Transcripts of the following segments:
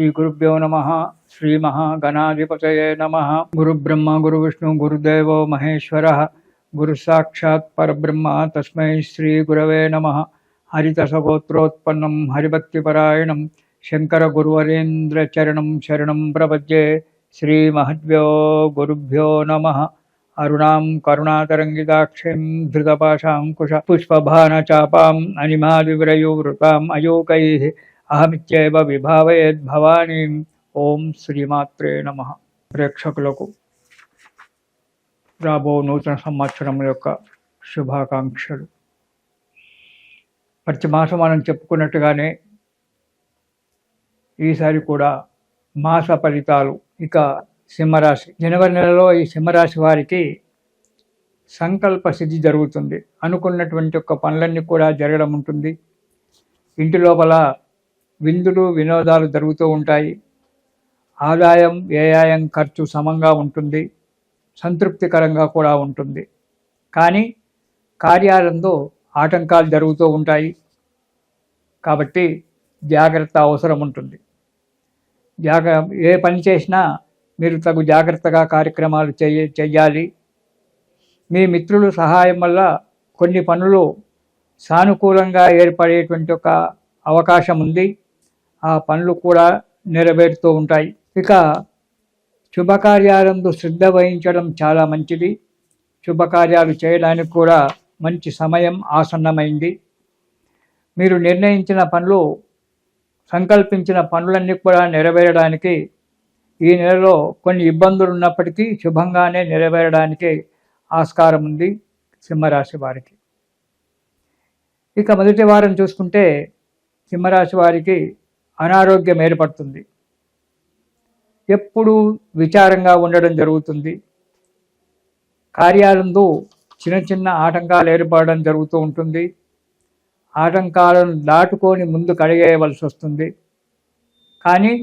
శ్రీ గురుభ్యో నమః. శ్రీ మహాగణాధిపతయే నమః. గురుబ్రహ్మ గురువిష్ణు గురుదేవో మహేశ్వరః. గురు సాక్షాత్ పరబ్రహ్మ తస్మై శ్రీ గురవే నమః. హరితసగోత్రోత్పన్నం హరిభక్తిపరాయణం శంకర గురువరేంద్ర చరణం శరణం ప్రపద్యే. శ్రీ మహద్భ్యో గురుభ్యో నమః. అరుణాం కరుణాతరంగితాక్షిం ధృతపాశాంకుశ పుష్పభానచాపాం అనిమాదివ్రయూవృతాం అయోకైః అహమిత్యేవ విభావయేద్భవానీం. ఓం శ్రీమాత్రే నమః. ప్రేక్షకులకు రాబో నూతన సంవత్సరం యొక్క శుభాకాంక్షలు. ప్రతి మాసం మనం చెప్పుకున్నట్టుగానే ఈసారి కూడా మాస ఫలితాలు. ఇక సింహరాశి, జనవరి నెలలో ఈ సింహరాశి వారికి సంకల్ప సిద్ధి జరుగుతుంది. అనుకున్నటువంటి యొక్క పనులన్నీ కూడా జరగడం ఉంటుంది. ఇంటి లోపల విందులు వినోదాలు జరుగుతూ ఉంటాయి. ఆదాయం వ్యయం ఖర్చు సమంగా ఉంటుంది. సంతృప్తికరంగా కూడా ఉంటుంది. కానీ కార్యాలంలో ఆటంకాలు జరుగుతూ ఉంటాయి. కాబట్టి జాగ్రత్త అవసరం ఉంటుంది. ఏ పని చేసినా మీరు తగు జాగ్రత్తగా కార్యక్రమాలు చెయ్యాలి. మీ మిత్రుల సహాయం వల్ల కొన్ని పనులు సానుకూలంగా ఏర్పడేటువంటి ఒక అవకాశం ఉంది. ఆ పనులు కూడా నెరవేరుతూ ఉంటాయి. ఇక శుభకార్యాలందు శ్రద్ధ వహించడం చాలా మంచిది. శుభకార్యాలు చేయడానికి కూడా మంచి సమయం ఆసన్నమైంది. మీరు నిర్ణయించిన పనులు, సంకల్పించిన పనులన్నీ కూడా నెరవేరడానికి ఈ నెలలో కొన్ని ఇబ్బందులు ఉన్నప్పటికీ శుభంగానే నెరవేరడానికి ఆస్కారం ఉంది సింహరాశి వారికి. ఇక మొదటి వారం చూసుకుంటే సింహరాశి వారికి అనారోగ్యం ఏర్పడుతుంది. ఎప్పుడూ విచారంగా ఉండడం జరుగుతుంది. కార్యాలందు చిన్న చిన్న ఆటంకాలు ఏర్పడడం జరుగుతూ ఉంటుంది. ఆటంకాలను దాటుకొని ముందుకు అడిగేయవలసి వస్తుంది. కానీ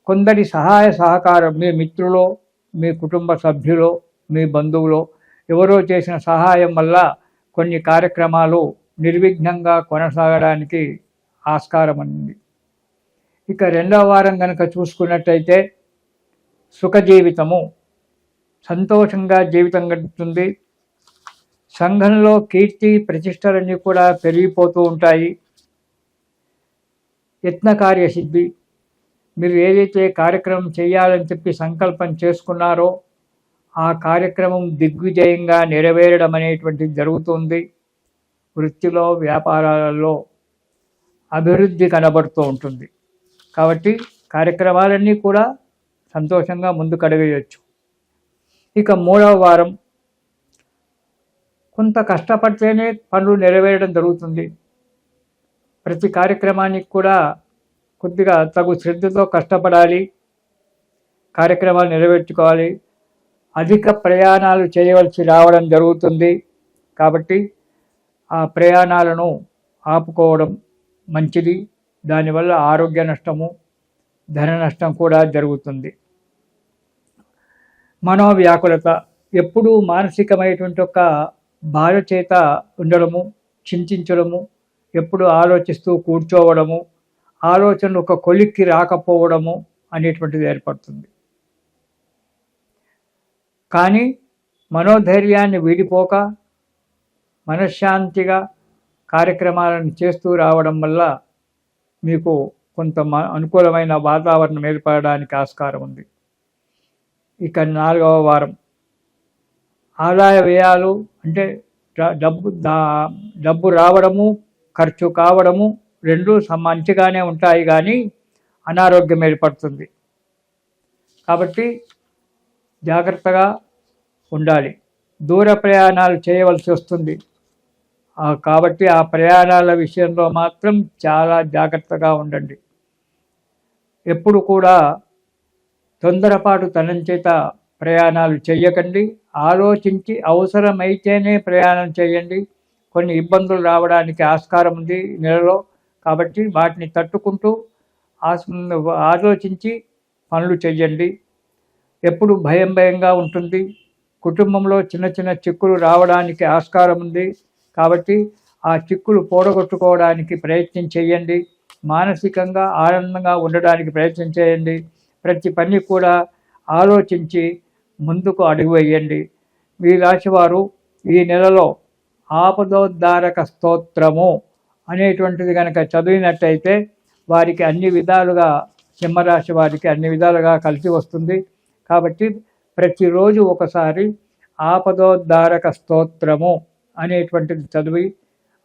కొందరి సహాయ సహకారం, మీ మిత్రులో, మీ కుటుంబ సభ్యులో, మీ బంధువులో ఎవరో చేసిన సహాయం వల్ల కొన్ని కార్యక్రమాలు నిర్విఘ్నంగా కొనసాగడానికి ఆస్కారం ఉంది. ఇక రెండవ వారం కనుక చూసుకున్నట్టయితే సుఖ జీవితము, సంతోషంగా జీవితం గడుపుతుంది. సంఘంలో కీర్తి ప్రతిష్టలన్నీ కూడా పెరిగిపోతూ ఉంటాయి. యత్నకార్య సిద్ధి, మీరు ఏదైతే కార్యక్రమం చేయాలని చెప్పి సంకల్పం చేసుకున్నారో ఆ కార్యక్రమం దిగ్విజయంగా నెరవేరడం అనేటువంటిది జరుగుతుంది. వృత్తిలో, వ్యాపారాలలో అభివృద్ధి కనబడుతూ ఉంటుంది. కాబట్టి కార్యక్రమాలన్నీ కూడా సంతోషంగా ముందుకు అడగవచ్చు. ఇక మూడవ వారం కొంత కష్టపడితేనే పనులు నెరవేరడం జరుగుతుంది. ప్రతి కార్యక్రమానికి కూడా కొద్దిగా తగు శ్రద్ధతో కష్టపడాలి. కార్యక్రమాలు నెరవేర్చుకోవాలి. అధిక ప్రయాణాలు చేయవలసి రావడం జరుగుతుంది. కాబట్టి ఆ ప్రయాణాలను ఆపుకోవడం మంచిది. దానివల్ల ఆరోగ్య నష్టము, ధన నష్టం కూడా జరుగుతుంది. మనోవ్యాకులత, ఎప్పుడూ మానసికమైనటువంటి ఒక బాధ చేత ఉండడము, చింతించడము, ఎప్పుడు ఆలోచిస్తూ కూర్చోవడము, ఆలోచనలు ఒక కొలిక్కి రాకపోవడము అనేటువంటిది ఏర్పడుతుంది. కానీ మనోధైర్యాన్ని వీడిపోక మనశ్శాంతిగా కార్యక్రమాలను చేస్తూ రావడం వల్ల మీకు కొంత అనుకూలమైన వాతావరణం ఏర్పడడానికి ఆస్కారం ఉంది. ఇక నాలుగవ వారం ఆదాయ వ్యయాలు, అంటే డబ్బు రావడము, ఖర్చు కావడము రెండూ మంచిగానే ఉంటాయి. కానీ అనారోగ్యం ఏర్పడుతుంది. కాబట్టి జాగ్రత్తగా ఉండాలి. దూర ప్రయాణాలు చేయవలసి వస్తుంది. కాబట్టి ఆ ప్రయాణాల విషయంలో మాత్రం చాలా జాగ్రత్తగా ఉండండి. ఎప్పుడు కూడా తొందరపాటు తనం చేత ప్రయాణాలు చేయకండి. ఆలోచించి అవసరమైతేనే ప్రయాణం చేయండి. కొన్ని ఇబ్బందులు రావడానికి ఆస్కారం ఉంది నెలలో. కాబట్టి వాటిని తట్టుకుంటూ ఆలోచించి పనులు చేయండి. ఎప్పుడు భయంగా ఉంటుంది. కుటుంబంలో చిన్న చిన్న చిక్కులు రావడానికి ఆస్కారం ఉంది. కాబట్టి ఆ చిక్కులు పోడగొట్టుకోవడానికి ప్రయత్నం చేయండి. మానసికంగా ఆనందంగా ఉండడానికి ప్రయత్నం చేయండి. ప్రతి పని కూడా ఆలోచించి ముందుకు అడుగు వేయండి. ఈ రాశివారు ఈ నెలలో ఆపదోద్ధారక స్తోత్రము అనేటువంటిది కనుక చదివినట్టయితే వారికి అన్ని విధాలుగా, సింహరాశి వారికి అన్ని విధాలుగా కలిసి వస్తుంది. కాబట్టి ప్రతిరోజు ఒకసారి ఆపదోద్ధారక స్తోత్రము అనేటువంటిది చదివి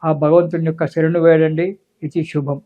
ఆ భగవంతుని యొక్క శరణు వేడండి. ఇది శుభం.